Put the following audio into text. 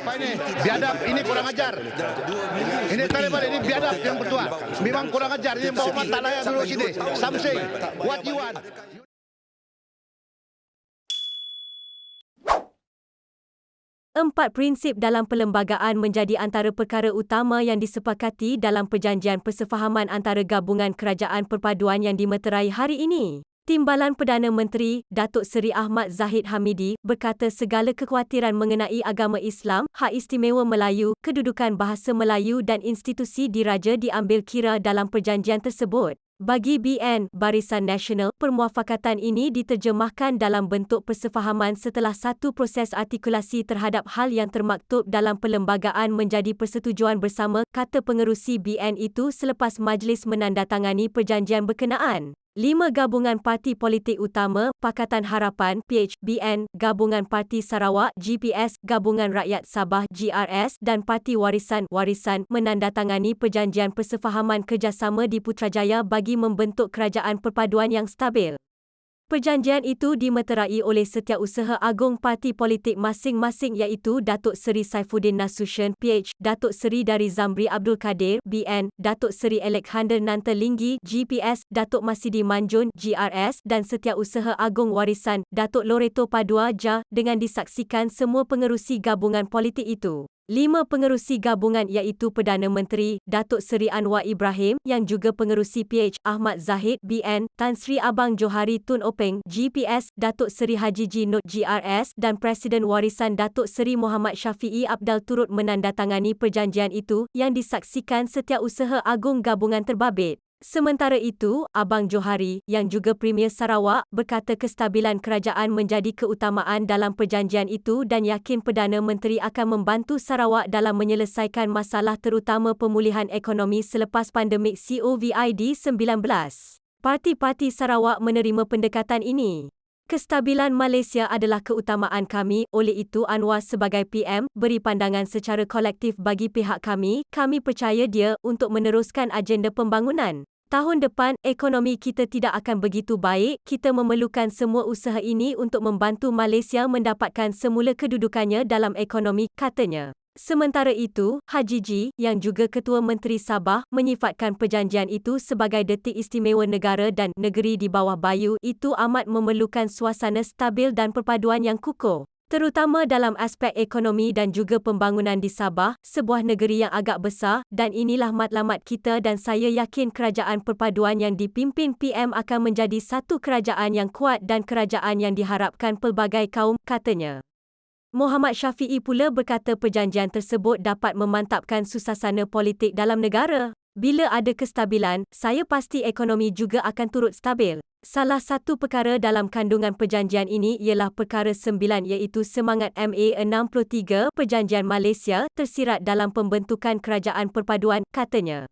Apa ini? Biadab, ini kurang ajar. Ini Taliban, ini biadab yang bertua. Memang kurang ajar, ini bawa mata layak dulu sini. Something, what you want? Empat prinsip dalam perlembagaan menjadi antara perkara utama yang disepakati dalam perjanjian persefahaman antara gabungan kerajaan perpaduan yang dimeterai hari ini. Timbalan Perdana Menteri, Datuk Seri Ahmad Zahid Hamidi, berkata segala kekhawatiran mengenai agama Islam, hak istimewa Melayu, kedudukan bahasa Melayu dan institusi diraja diambil kira dalam perjanjian tersebut. Bagi BN, Barisan Nasional, permuafakatan ini diterjemahkan dalam bentuk persefahaman setelah satu proses artikulasi terhadap hal yang termaktub dalam perlembagaan menjadi persetujuan bersama, kata pengerusi BN itu selepas majlis menandatangani perjanjian berkenaan. 5 gabungan parti politik utama, Pakatan Harapan (PHBN), Gabungan Parti Sarawak (GPS), Gabungan Rakyat Sabah (GRS) dan Parti Warisan menandatangani perjanjian persefahaman kerjasama di Putrajaya bagi membentuk kerajaan perpaduan yang stabil. Perjanjian itu dimeterai oleh Setiausaha Agung parti politik masing-masing iaitu Datuk Seri Saifuddin Nasution PH, Datuk Seri dari Zamri Abdul Kadir BN, Datuk Seri Alexander Nantalinggi GPS, Datuk Masidi Manjun GRS dan Setiausaha Agung Warisan Datuk Loreto Padua JA dengan disaksikan semua pengerusi gabungan politik itu. 5 pengerusi gabungan iaitu Perdana Menteri, Datuk Seri Anwar Ibrahim yang juga pengerusi PH Ahmad Zahid BN, Tan Sri Abang Johari Tun Openg GPS, Datuk Seri Haji G Not GRS dan Presiden Warisan Datuk Seri Muhammad Syafiee Apdal turut menandatangani perjanjian itu yang disaksikan Setiausaha Agung Gabungan Terbabit. Sementara itu, Abang Johari, yang juga Premier Sarawak, berkata kestabilan kerajaan menjadi keutamaan dalam perjanjian itu dan yakin Perdana Menteri akan membantu Sarawak dalam menyelesaikan masalah terutama pemulihan ekonomi selepas pandemik COVID-19. Parti-parti Sarawak menerima pendekatan ini. Kestabilan Malaysia adalah keutamaan kami, oleh itu Anwar sebagai PM beri pandangan secara kolektif bagi pihak kami percaya dia untuk meneruskan agenda pembangunan. Tahun depan, ekonomi kita tidak akan begitu baik, kita memerlukan semua usaha ini untuk membantu Malaysia mendapatkan semula kedudukannya dalam ekonomi, katanya. Sementara itu, Haji G, yang juga Ketua Menteri Sabah, menyifatkan perjanjian itu sebagai detik istimewa negara dan negeri di bawah bayu itu amat memerlukan suasana stabil dan perpaduan yang kukuh. Terutama dalam aspek ekonomi dan juga pembangunan di Sabah, sebuah negeri yang agak besar dan inilah matlamat kita dan saya yakin kerajaan perpaduan yang dipimpin PM akan menjadi satu kerajaan yang kuat dan kerajaan yang diharapkan pelbagai kaum, katanya. Muhammad Syafiee pula berkata perjanjian tersebut dapat memantapkan suasana politik dalam negara. Bila ada kestabilan, saya pasti ekonomi juga akan turut stabil. Salah satu perkara dalam kandungan perjanjian ini ialah perkara 9 iaitu semangat MA 63 Perjanjian Malaysia tersirat dalam pembentukan kerajaan perpaduan, katanya.